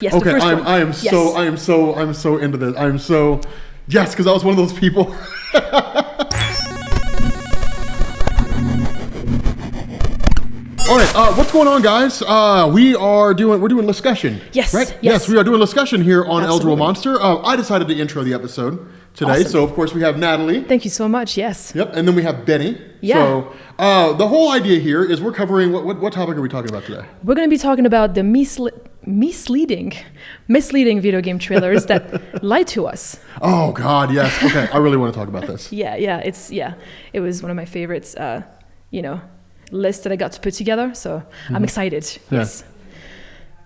Yes, Okay, the first one. I am so into this. Yes, because I was one of those people. All right, what's going on, guys? We're doing Listcussion. Yes, right? yes. We are doing Listcussion here on Absolutely. Eldril Monster. I decided to intro the episode today, Awesome. so of course we have Nathalie. Thank you so much. Yes. Yep, and then we have Benny. Yeah. So the whole idea here is we're covering what topic are we talking about today? We're going to be talking about the misleading video game trailers that lie to us. Oh God, yes. Okay, I really want to talk about this. It was one of my favorites. List that I got to put together. So I'm excited. Yeah. Yes.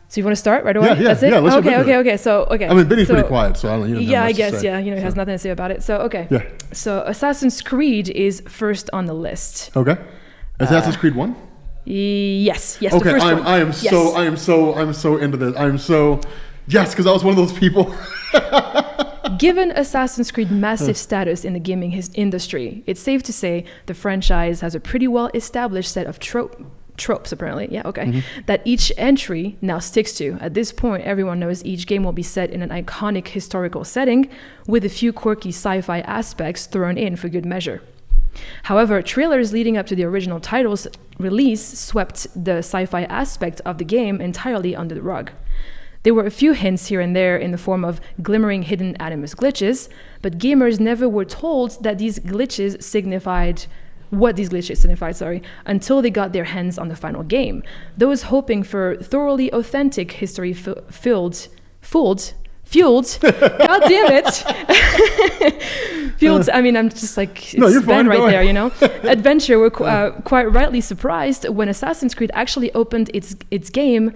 So you want to start right away? Yeah, That's it? yeah, let's jump into it. Okay. So, okay. I mean, Benny's pretty quiet, so I don't. Yeah, I guess. Yeah, he has nothing to say about it. So, okay. Yeah. So Assassin's Creed is first on the list. Okay. Assassin's Creed 1? Yes. Okay, The first one. I am so into this. Yes, because I was one of those people. Given Assassin's Creed massive status in the gaming industry, it's safe to say the franchise has a pretty well-established set of tropes, apparently. Yeah, okay. That each entry now sticks to. At this point, everyone knows each game will be set in an iconic historical setting with a few quirky sci-fi aspects thrown in for good measure. However, trailers leading up to the original title's release swept the sci-fi aspect of the game entirely under the rug. There were a few hints here and there in the form of glimmering hidden Animus glitches, but gamers never were told that these glitches signified until they got their hands on the final game. Those hoping for thoroughly authentic history fueled, God damn it, fueled, I mean, I'm just like, it's Ben right there, you know? Adventure were quite rightly surprised when Assassin's Creed actually opened its game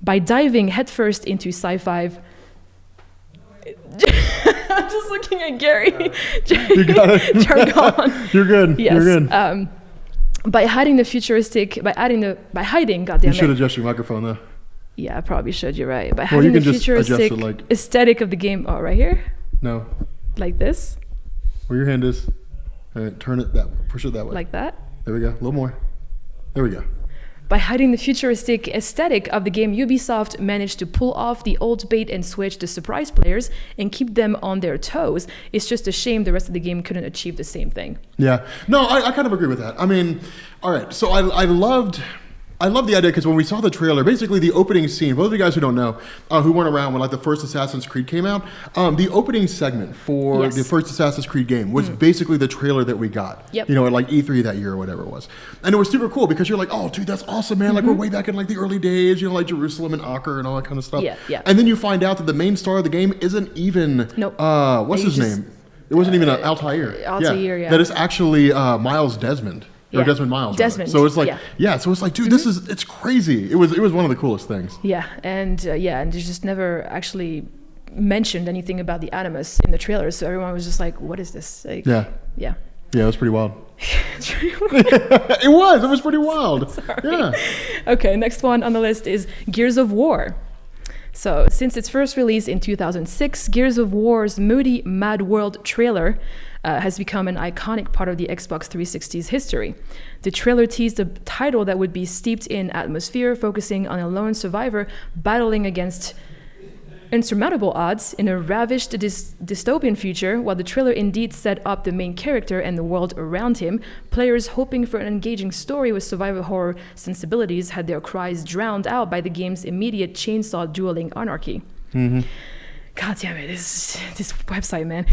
by diving headfirst into sci-fi. I'm just looking at Gary. You got it. Jargon. You're good. Yes. You're good. By hiding, goddamn You it. should adjust your microphone though. Yeah, I probably should. You're right. By hiding you the can just adjust futuristic it like aesthetic of the game. Oh, right here. No. Like this. Where your hand is. All right, push it that way. Like that. There we go. A little more. There we go. By hiding the futuristic aesthetic of the game, Ubisoft managed to pull off the old bait and switch to surprise players and keep them on their toes. It's just a shame the rest of the game couldn't achieve the same thing. Yeah. No, I kind of agree with that. I mean, all right. So I loved the idea because when we saw the trailer, basically the opening scene, both of you guys who don't know, who weren't around when like the first Assassin's Creed came out, the opening segment for the first Assassin's Creed game was basically the trailer that we got, Yep. you know, at like E3 that year or whatever it was. And it was super cool because you're like, oh, dude, that's awesome, man. Like we're way back in like the early days, you know, like Jerusalem and Acre and all that kind of stuff. Yeah. And then you find out that the main star of the game isn't even, Nope. What's his name? It wasn't even Altair. Altair, yeah. That is actually Miles Desmond. Or Yeah. Desmond Miles. Desmond. So it's like, yeah. So it's like, dude, it's crazy. It was one of the coolest things. Yeah, and there's just never actually mentioned anything about the Animus in the trailers, so everyone was just like, what is this? Like, Yeah, it was pretty wild. It's pretty weird. It was pretty wild. Sorry. Yeah. Okay, next one on the list is Gears of War. So, since its first release in 2006, Gears of War's moody Mad World trailer has become an iconic part of the Xbox 360's history. The trailer teased a title that would be steeped in atmosphere, focusing on a lone survivor battling against insurmountable odds in a ravished dystopian future. While the trailer indeed set up the main character and the world around him, players hoping for an engaging story with survival horror sensibilities had their cries drowned out by the game's immediate chainsaw dueling anarchy. God damn it, this website, man.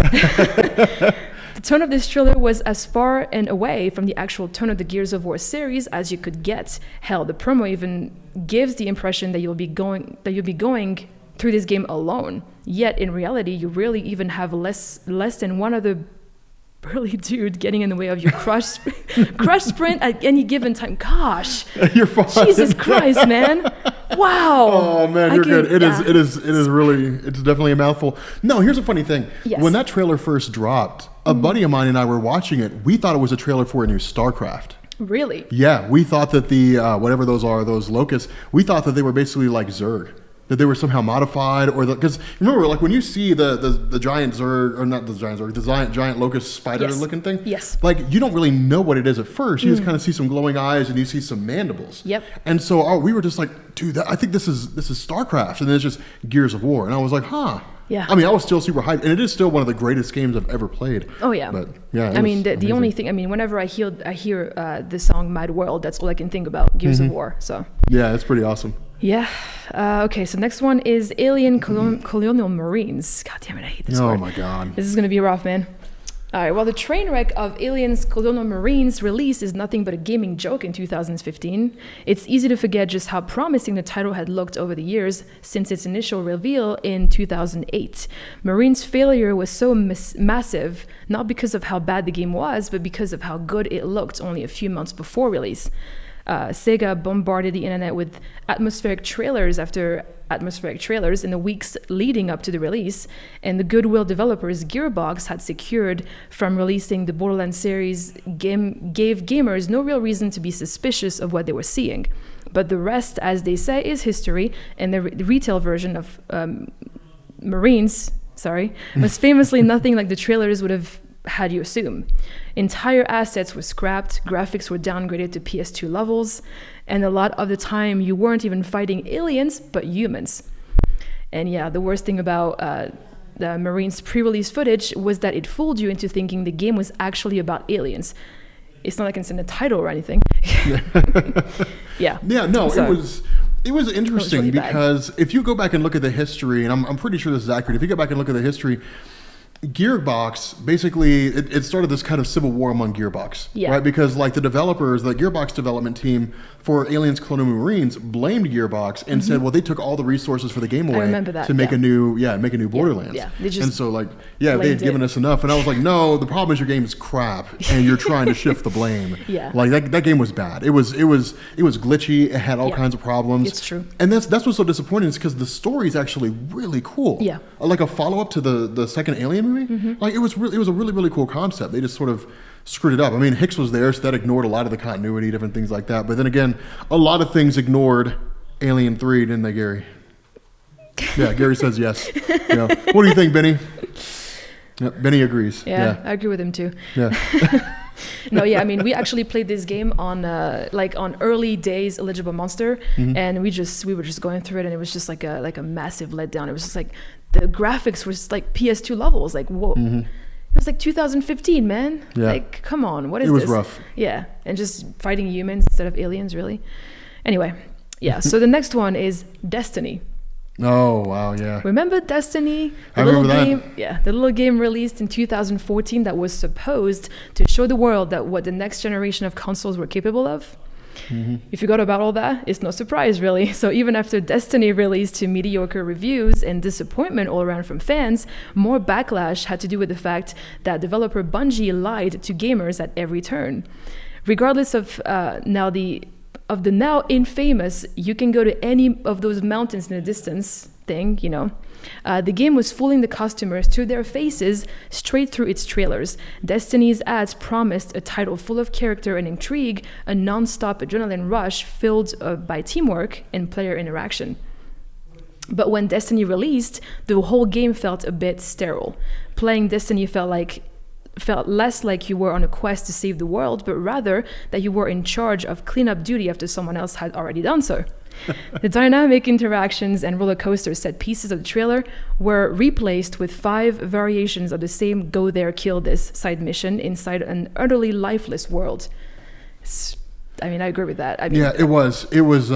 The tone of this trailer was as far and away from the actual tone of the Gears of War series as you could get. Hell, the promo even gives the impression that you'll be going through this game alone. Yet in reality, you really even have less than one other burly dude getting in the way of your crush sprint at any given time. Gosh, you're fine. Jesus Christ, man. Wow. Oh man, you're good. It is really, it's definitely a mouthful. No, here's a funny thing. Yes. When that trailer first dropped, a buddy of mine and I were watching it. We thought it was a trailer for a new StarCraft. Really? Yeah, we thought that the whatever those are, those locusts, we thought that they were basically like Zerg. that they were somehow modified, or because remember, like when you see the giant Zerg, or not the giant Zerg, the giant locust spider looking thing, like you don't really know what it is at first. You just kind of see some glowing eyes and you see some mandibles. Yep. And so we were just like, dude, I think this is StarCraft, and then it's just Gears of War, and I was like, huh. Yeah. I mean, I was still super hyped, and it is still one of the greatest games I've ever played. Oh yeah. But yeah, I mean, the only thing, I mean, whenever I hear the song Mad World, that's all I can think about, Gears of War. So yeah, it's pretty awesome. Yeah. Okay, so next one is Alien Colonial Marines. God damn it, I hate this word. Oh my god. This is going to be rough, man. All right, well, the train wreck of Aliens Colonial Marines release is nothing but a gaming joke in 2015. It's easy to forget just how promising the title had looked over the years since its initial reveal in 2008. Marines' failure was so massive, not because of how bad the game was, but because of how good it looked only a few months before release. Sega bombarded the internet with atmospheric trailers after atmospheric trailers in the weeks leading up to the release, and the goodwill developers Gearbox had secured from releasing the Borderlands series gave gamers no real reason to be suspicious of what they were seeing. But the rest, as they say, is history, and the retail version of Marines, was famously nothing like the trailers would have had you assume. Entire assets were scrapped, graphics were downgraded to PS2 levels, and a lot of the time you weren't even fighting aliens, but humans. And yeah, the worst thing about the Marines pre-release footage was that it fooled you into thinking the game was actually about aliens. It's not like it's in the title or anything. Yeah. Yeah, no, so, it was interesting really because if you go back and look at the history, and I'm pretty sure this is accurate, if you go back and look at the history, Gearbox, basically, it started this kind of civil war among Gearbox, right? Because like the developers, the Gearbox development team for Aliens Colonial Marines blamed Gearbox and said, well, they took all the resources for the game away to make a new Borderlands. Yeah. And so like, they had given us enough. And I was like, no, the problem is your game is crap and you're trying to shift the blame. Like that game was bad. It was glitchy. It had all kinds of problems. It's true. And that's what's so disappointing is because the story is actually really cool. Yeah. Like a follow-up to the second Alien movie. Like it was a really cool concept. They just sort of screwed it up. I mean, Hicks was there, so that ignored a lot of the continuity, different things like that. But then again, a lot of things ignored Alien 3, didn't they, Gary? Yeah, Gary says yes. Yeah. What do you think, Benny? Yeah, Benny agrees. Yeah, I agree with him too. Yeah. No, I mean, we actually played this game on on early days Eligible Monster, and we were just going through it, and it was just like a massive letdown. It was just like the graphics were just like PS2 levels. Like, whoa. It was like 2015, man. Yeah. Like, come on, what is this? It was rough. Yeah, and just fighting humans instead of aliens, really. Anyway, yeah, so the next one is Destiny. Oh, wow, yeah. Remember Destiny? I remember that. Game, the little game released in 2014 that was supposed to show the world that what the next generation of consoles were capable of. If you forgot about all that, it's no surprise, really. So even after Destiny released to mediocre reviews and disappointment all around from fans, more backlash had to do with the fact that developer Bungie lied to gamers at every turn. Regardless of now infamous, you can go to any of those mountains in the distance thing, the game was fooling the customers to their faces straight through its trailers. Destiny's ads promised a title full of character and intrigue, a non-stop adrenaline rush filled by teamwork and player interaction. But when Destiny released, the whole game felt a bit sterile. Playing Destiny felt less like you were on a quest to save the world, but rather that you were in charge of cleanup duty after someone else had already done so. The dynamic interactions and roller coaster set pieces of the trailer were replaced with 5 variations of the same go there, kill this side mission inside an utterly lifeless world. I agree with that. It was.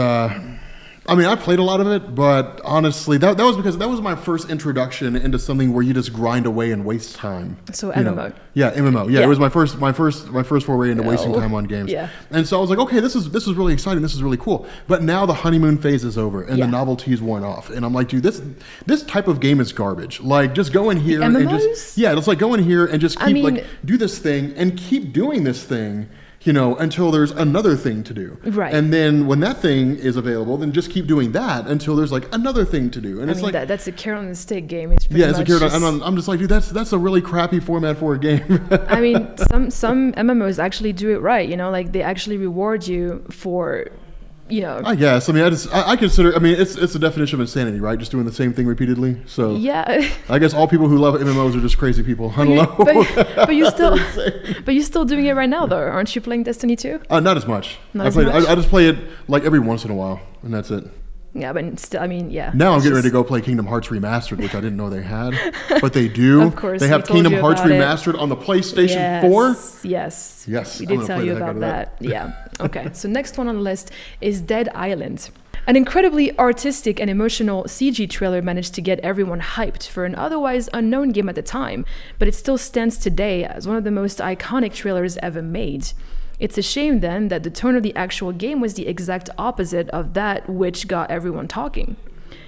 I played a lot of it, but honestly, that was because that was my first introduction into something where you just grind away and waste time. So MMO. MMO. Yeah, it was my first foray into wasting time on games. Yeah. And so I was like, okay, this is really exciting. This is really cool. But now the honeymoon phase is over and the novelty is worn off. And I'm like, dude, this type of game is garbage. Like, just go in here and just it's like go in here and just keep do this thing and keep doing this thing. Until there's another thing to do. Right. And then when that thing is available, then just keep doing that until there's like another thing to do. And it's like that's a carrot on the stick game. It's pretty it's a carrot. I'm just like, dude, that's a really crappy format for a game. Some MMOs actually do it right. Like they actually reward you for I guess. I mean, I consider. I mean, it's the definition of insanity, right? Just doing the same thing repeatedly. So yeah. I guess all people who love MMOs are just crazy people. I don't know. But you're still doing it right now, though, aren't you? Playing Destiny 2? Not as much. Not as much? I just play it like every once in a while, and that's it. Yeah, but still, I mean, yeah. Now I'm getting ready to go play Kingdom Hearts Remastered, which I didn't know they had, but they do. Of course, they have Kingdom Hearts Remastered on the PlayStation 4. Yes. We did tell you about that. Yeah. Okay. So next one on the list is Dead Island. An incredibly artistic and emotional CG trailer managed to get everyone hyped for an otherwise unknown game at the time, but it still stands today as one of the most iconic trailers ever made. It's a shame then that the tone of the actual game was the exact opposite of that which got everyone talking.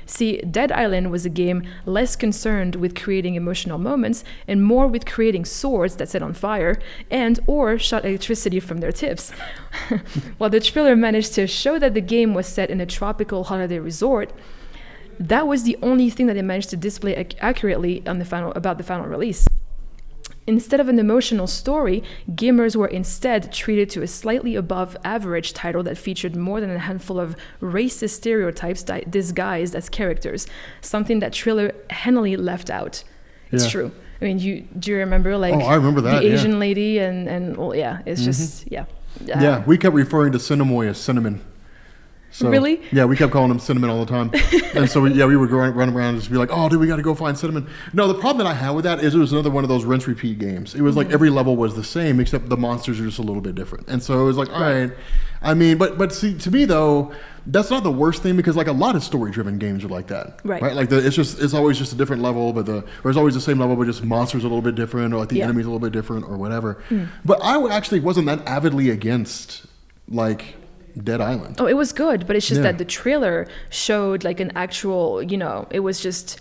See, Dead Island was a game less concerned with creating emotional moments and more with creating swords that set on fire and or shot electricity from their tips. While the trailer managed to show that the game was set in a tropical holiday resort, that was the only thing that it managed to display accurately on about the final release. Instead of an emotional story, gamers were instead treated to a slightly above average title that featured more than a handful of racist stereotypes disguised as characters, something that trailer handily left out. It's true. I mean, do you remember like I remember that, the Asian lady and well, yeah, it's just, yeah. Yeah, we kept referring to Cinnamon as cinnamon. So, really? Yeah, we kept calling him Cinnamon all the time. And so, we would run around and just be like, oh, dude, we got to go find Cinnamon. No, the problem that I had with that is it was another one of those rinse-repeat games. It was like every level was the same, except the monsters are just a little bit different. And so it was like, all right. I mean, but see, to me, though, that's not the worst thing because like a lot of story-driven games are like that. Right? Like it's always just a different level, but there's always the same level, but just monsters a little bit different or like the enemies a little bit different or whatever. But I actually wasn't that avidly against like Dead Island. Oh, it was good, but it's just that the trailer showed like an actual, it was just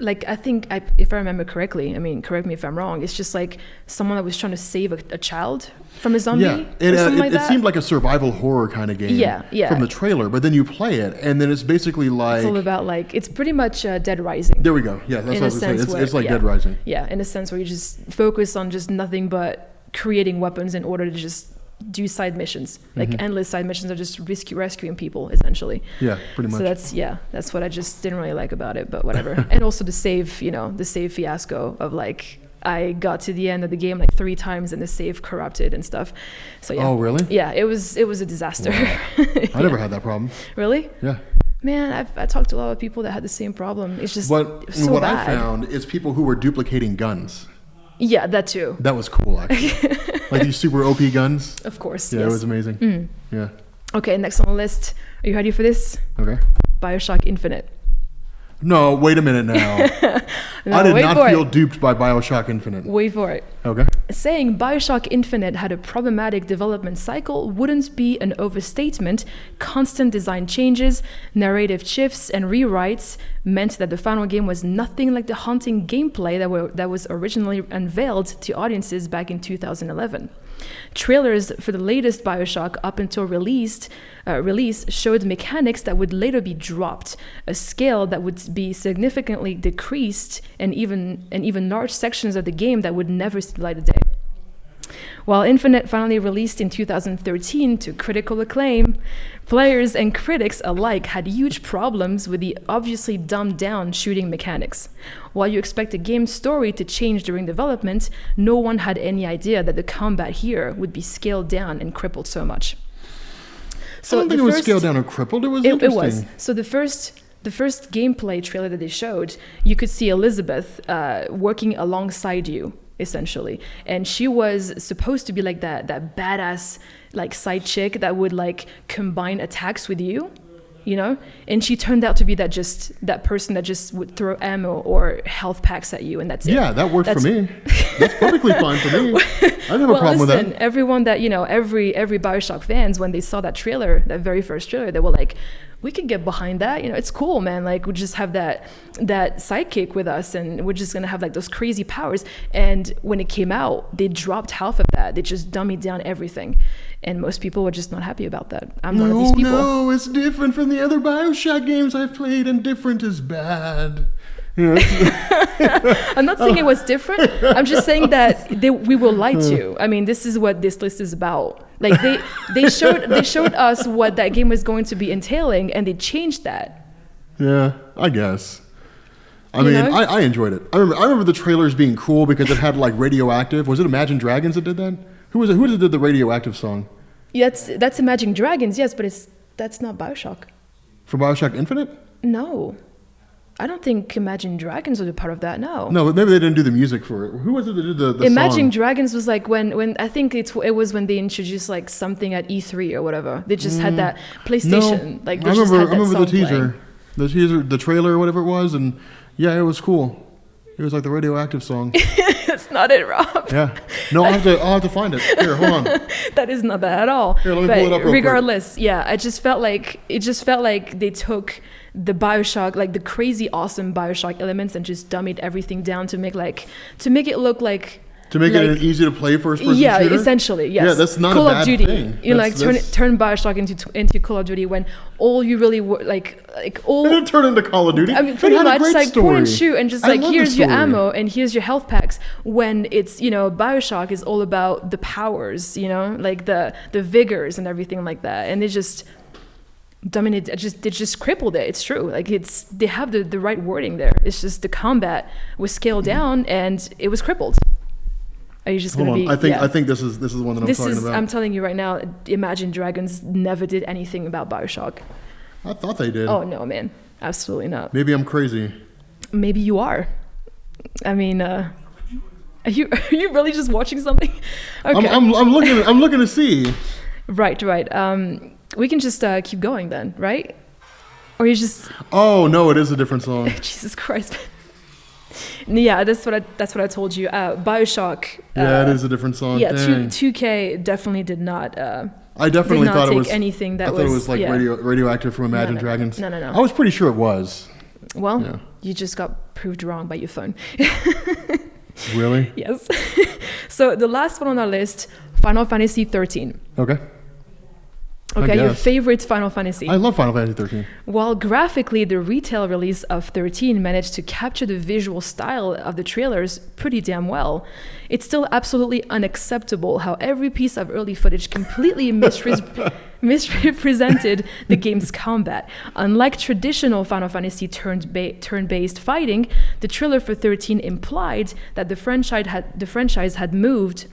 like, I think if I remember correctly, I mean, correct me if I'm wrong, it's just like someone that was trying to save a child from a zombie. Yeah, it seemed like a survival horror kind of game from the trailer, but then you play it and then it's basically like it's all about like, it's pretty much Dead Rising. There we go. Yeah, that's what I was saying. It's like Dead Rising. Yeah, in a sense where you just focus on just nothing but creating weapons in order to just do side missions, like endless side missions of just rescuing people essentially. Yeah, pretty much. So that's what I just didn't really like about it, but whatever. And also the save fiasco of like I got to the end of the game like 3 times and the save corrupted and stuff. So yeah. Oh really? Yeah, it was a disaster. Wow. I never had that problem. Really? Yeah. Man, I talked to a lot of people that had the same problem. It's just what bad. I found is people who were duplicating guns. Yeah, that too. That was cool, actually. Like these super OP guns. Of course. Yeah, yes. It was amazing. Yeah. Okay, next on the list. Are you ready for this? Okay. BioShock Infinite. No, wait a minute now. No, I did not feel duped by BioShock Infinite. Wait for it. Okay. Saying BioShock Infinite had a problematic development cycle wouldn't be an overstatement. Constant design changes, narrative shifts, and rewrites meant that the final game was nothing like the haunting gameplay that was originally unveiled to audiences back in 2011. Trailers for the latest BioShock up until release showed mechanics that would later be dropped, a scale that would be significantly decreased, and even large sections of the game that would never see the light of day. While Infinite finally released in 2013 to critical acclaim, players and critics alike had huge problems with the obviously dumbed-down shooting mechanics. While you expect the game's story to change during development, no one had any idea that the combat here would be scaled down and crippled so much. So I don't think it was scaled down or crippled. It was interesting. It was. So the first gameplay trailer that they showed, you could see Elizabeth working alongside you, essentially, and she was supposed to be like that badass like side chick that would like combine attacks with you, and she turned out to be that person that just would throw ammo or health packs at you, and that's it. Yeah, that worked for me. That's perfectly fine for me. I have a problem with that. Everyone that every BioShock fans, when they saw that trailer, that very first trailer, they were like, we could get behind that. It's cool, man. Like, we just have that sidekick with us, and we're just gonna have like those crazy powers. And when it came out, they dropped half of that. They just dummied down everything, and most people were just not happy about that. I'm one of these people. No, it's different from the other BioShock games I've played, and different is bad. You know, it's- I'm not saying it was different. I'm just saying that we were lied to. I mean, this is what this list is about. Like they showed us what that game was going to be entailing, and they changed that. yeah, I guess. I You mean, know? I enjoyed it. I remember the trailers being cool because it had like radioactive. Was it Imagine Dragons that did that? Who did the radioactive song? That's Imagine Dragons, yes, but that's not BioShock. For BioShock Infinite? No, I don't think Imagine Dragons was a part of that. No. No, but maybe they didn't do the music for it. Who was it that did the Imagine song? Dragons was like when I think it was when they introduced like something at E3 or whatever. They just had that PlayStation. Like they I just remember, had that I remember song the teaser, the trailer or whatever it was, and yeah, it was cool. It was like the radioactive song. That's not it, Rob. Yeah. No, I'll have to find it. Here, hold on. That is not that at all. Here, let me But pull it up real quick. regardless, yeah, it just felt like they took the BioShock, like the crazy awesome BioShock elements, and just dummied everything down to make it look like. To make it like- an easy to play first person Yeah, shooter? essentially, yes. Yeah, that's not Call a of bad Duty. thing. You know, That's- turn BioShock into Call of Duty when all you really were like all. It didn't turn into Call of Duty. I mean, It pretty had a much great like story. point and shoot, and just I like love the here's your story. ammo and here's your health packs. When it's BioShock is all about the powers, like the vigors and everything like that, and they just dominated. They just crippled it. It's true. Like they have the right wording there. It's just the combat was scaled down and it was crippled. Are you just Hold gonna on. be? I think this is the one that I'm talking about. I'm telling you right now. Imagine Dragons never did anything about BioShock. I thought they did. Oh no, man, absolutely not. Maybe I'm crazy. Maybe you are. I mean, are you really just watching something? Okay. I'm looking to see. Right. We can just keep going then, right? Or you just Oh no, it is a different song. Jesus Christ. Yeah, that's what I told you. BioShock. Yeah, it is a different song. Yeah, Dang. 2K definitely did not. I definitely did not thought it take was anything that I thought it was like yeah. radioactive from Imagine no. Dragons. No. I was pretty sure it was. Well, Yeah. you just got proved wrong by your phone. Really? Yes. So the last one on our list, Final Fantasy 13. Okay. Okay, your guess. favorite Final Fantasy. I love Final Fantasy 13. While graphically, the retail release of 13 managed to capture the visual style of the trailers pretty damn well, it's still absolutely unacceptable how every piece of early footage completely misrepresented the game's combat. Unlike traditional Final Fantasy turn-based fighting, the trailer for 13 implied that the franchise had moved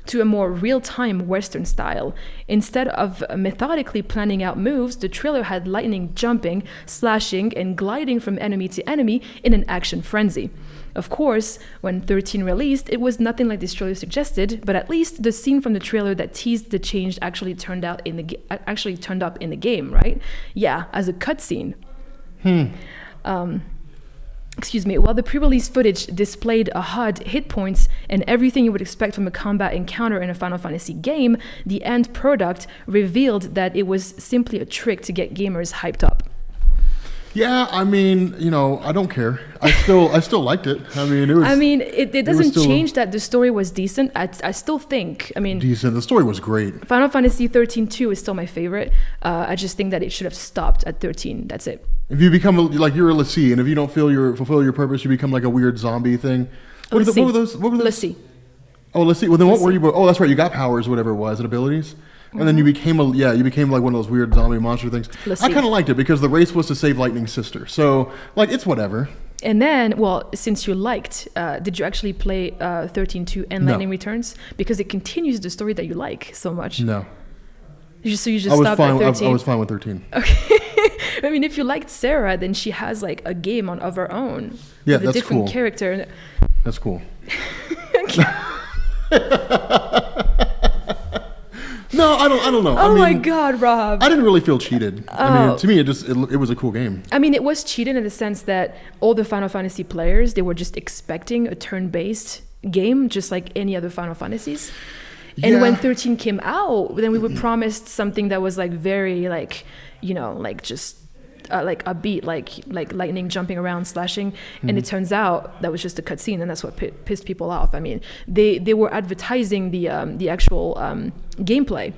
to a more real-time Western style. Instead of methodically planning out moves, the trailer had lightning jumping, slashing, and gliding from enemy to enemy in an action frenzy. Of course, when 13 released, it was nothing like this trailer suggested, but at least the scene from the trailer that teased the change actually turned up in the game, right? Yeah, as a cutscene. While the pre-release footage displayed a HUD, hit points, and everything you would expect from a combat encounter in a Final Fantasy game, the end product revealed that it was simply a trick to get gamers hyped up. Yeah, I mean, I don't care. I still liked it. I mean, it was. It doesn't change that the story was decent. I still think. Decent. The story was great. Final Fantasy 13-2 is still my favorite. I just think that it should have stopped at 13. That's it. If you become you're a Lassie, and if you don't fulfill your purpose, you become like a weird zombie thing. What were those? Lassie. Oh, Lassie. Well, then what were you? Oh, that's right. You got powers, whatever it was, and abilities. And then you became like one of those weird zombie monster things. Let's I see. kind of liked it because the race was to save Lightning's sister. So it's whatever. And then, since you liked, did you actually play 13-2 and No. Lightning Returns? Because it continues the story that you like so much. No, So you just I was stopped fine. at 13? I was fine with 13. Okay. I mean, if you liked Sarah, then she has like a game of her own. Yeah, with a that's different cool. character. That's cool. No, I don't know. Oh I mean, my God, Rob. I didn't really feel cheated. I mean, to me, it was a cool game. I mean, it was cheating in the sense that all the Final Fantasy players, they were just expecting a turn-based game, just like any other Final Fantasies. And Yeah. when 13 came out, then we were promised something that was like very like, just like upbeat, like lightning jumping around, slashing. And it turns out that was just a cutscene, and that's what pissed people off. I mean, they were advertising the actual gameplay.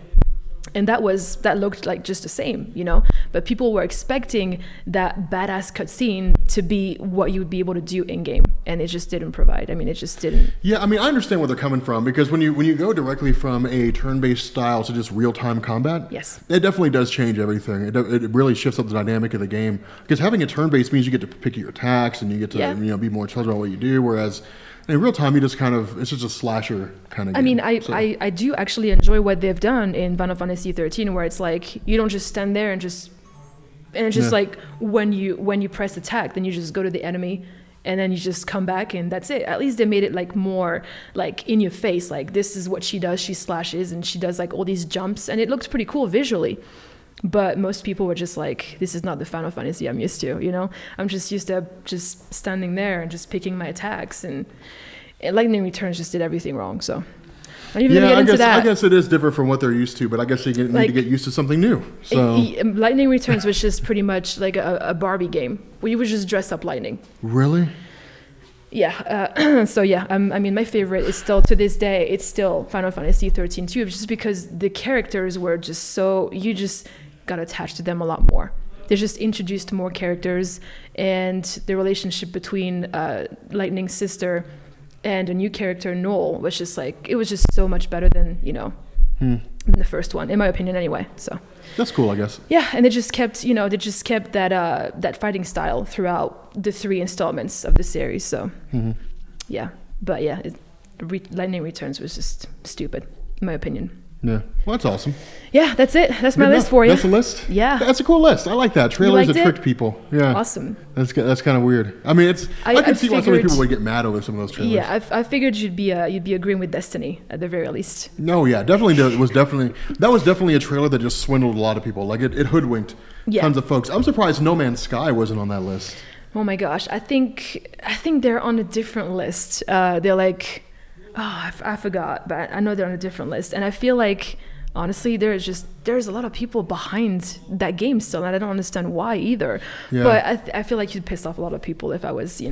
And that looked like just the same, but people were expecting that badass cutscene to be what you would be able to do in game, and it just didn't provide. I mean, it just didn't. Yeah, I mean, I understand where they're coming from, because when you go directly from a turn-based style to just real-time combat, yes, it definitely does change everything. It really shifts up the dynamic of the game, because having a turn-based means you get to pick your attacks and you get to be more intelligent about what you do, whereas in real time, it's just a slasher kind of game. I mean, I do actually enjoy what they've done in Final Fantasy 13, where it's like you don't just stand there and it's just like when you press attack, then you just go to the enemy and then you just come back and that's it. At least they made it like more like in your face, like this is what she does. She slashes and she does like all these jumps, and it looks pretty cool visually. But most people were just like, this is not the Final Fantasy I'm used to, I'm just used to just standing there and just picking my attacks, and Lightning Returns just did everything wrong, so not even gonna get into that. I guess it is different from what they're used to, but I guess they need to get used to something new. So Lightning Returns was just pretty much like a Barbie game where you would just dress up Lightning. Really? Yeah. So yeah, I mean, my favorite is still to this day. It's still Final Fantasy 13 too, just because the characters were just you just got attached to them a lot more. They just introduced more characters, and the relationship between Lightning's sister and a new character, Noel, was just like, it was just so much better than than the first one, in my opinion, anyway. So that's cool, I guess. Yeah, and they just kept that fighting style throughout the 3 installments of the series. So yeah, but yeah, Lightning Returns was just stupid, in my opinion. Yeah, well, that's awesome. Yeah, that's it. That's my list for you. That's a list? Yeah. That's a cool list. I like that. Trailers that trick people. Yeah. Awesome. That's kind of weird. I mean, I can see why so many people would get mad over some of those trailers. Yeah, I figured you'd be agreeing with Destiny at the very least. No, yeah, definitely. That was definitely a trailer that just swindled a lot of people. Like it hoodwinked tons of folks. I'm surprised No Man's Sky wasn't on that list. Oh my gosh, I think they're on a different list. They're like, I forgot, but I know they're on a different list, and I feel like honestly there's a lot of people behind that game still, and I don't understand why either. Yeah. But I feel like you'd piss off a lot of people if I was,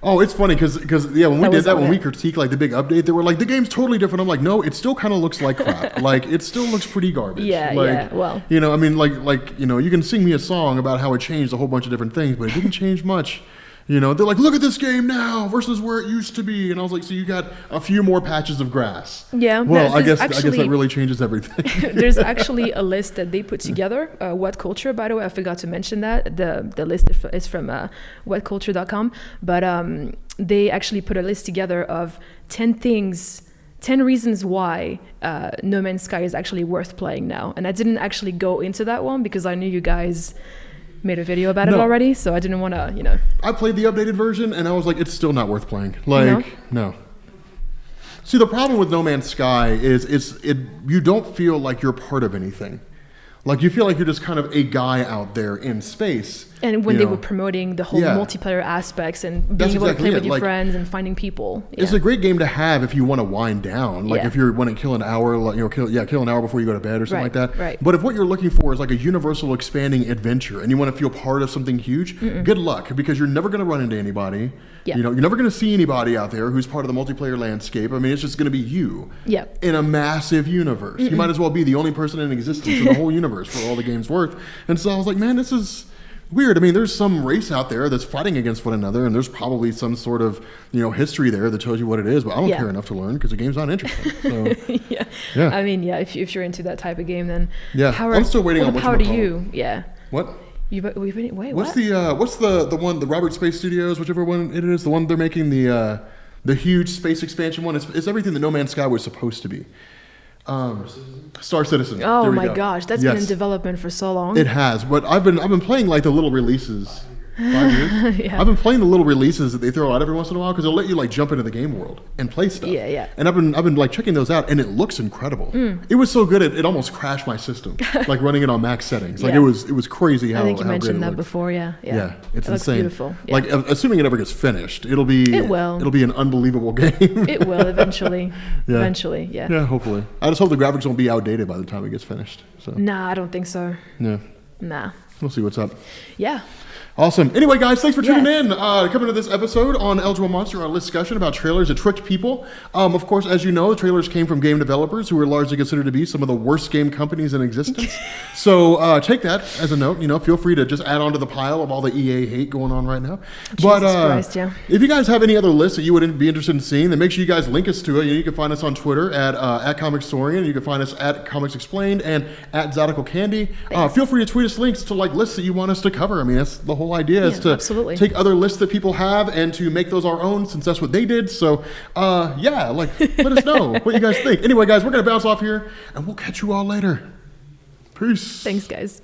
Oh, it's funny because when we did that, when we critiqued like the big update, they were like, the game's totally different. I'm like, no, it still kind of looks like crap. Like it still looks pretty garbage. Yeah, like, well, I mean, you can sing me a song about how it changed a whole bunch of different things, but it didn't change much. They're like, look at this game now versus where it used to be, and I was like, so you got a few more patches of grass. Yeah. Well, I guess that really changes everything. There's actually a list that they put together. What Culture, by the way, I forgot to mention that the list is from whatculture.com, but they actually put a list together of 10 reasons why No Man's Sky is actually worth playing now, and I didn't actually go into that one because I knew you guys made a video about it already, so I didn't want to, I played the updated version, and I was like, it's still not worth playing. No. See, the problem with No Man's Sky is you don't feel like you're part of anything. Like, you feel like you're just kind of a guy out there in space. And when they were promoting the whole multiplayer aspects and being able to play with your friends and finding people. Yeah. It's a great game to have if you want to wind down. Like if you want to kill an hour, kill an hour before you go to bed or something like that. Right. But if what you're looking for is like a universal expanding adventure and you want to feel part of something huge, good luck, because you're never going to run into anybody. Yeah. You're never going to see anybody out there who's part of the multiplayer landscape. I mean, it's just going to be you in a massive universe. You might as well be the only person in existence in the whole universe for all the game's worth. And so I was like, man, this is weird. I mean, there's some race out there that's fighting against one another, and there's probably some sort of, history there that tells you what it is, but I don't care enough to learn because the game's not interesting. So, yeah. I mean, if you're into that type of game, then I'm still waiting on power to you. Yeah. What? Wait, what's the one, the Robert Space Studios, whichever one it is, the one they're making the huge space expansion one. It's everything that No Man's Sky was supposed to be. Star Citizen. Oh my gosh, that's been in development for so long. It has, but I've been playing like the little releases. 5 years. Yeah. I've been playing the little releases that they throw out every once in a while because they'll let you like jump into the game world and play stuff. Yeah. And I've been like checking those out, and it looks incredible. It was so good it almost crashed my system, like running it on max settings. Like it was crazy how. I think you mentioned that looked. Yeah, it's it insane. Looks beautiful. Yeah. Like assuming it ever gets finished, it'll be an unbelievable game. It will eventually. Yeah. Eventually, yeah. Yeah, hopefully. I just hope the graphics won't be outdated by the time it gets finished. So. Nah, I don't think so. Yeah. Nah. We'll see what's up. Yeah. Awesome. Anyway, guys, thanks for tuning Yes. in. Coming to this episode on Eligible Monster, our Listcussion about trailers that tricked people. Of course, as you know, the trailers came from game developers who are largely considered to be some of the worst game companies in existence. So take that as a note. Feel free to just add on to the pile of all the EA hate going on right now. Jesus Christ, yeah. If you guys have any other lists that you would be interested in seeing, then make sure you guys link us to it. You can find us on Twitter at Comicstorian. You can find us at Comics Explained and at Zodical Candy. Feel free to tweet us links to lists that you want us to cover. I mean, that's the whole idea is to absolutely. take other lists that people have and to make those our own, since that's what they did. So, let us know what you guys think. Anyway, guys, we're going to bounce off here, and we'll catch you all later. Peace. Thanks, guys.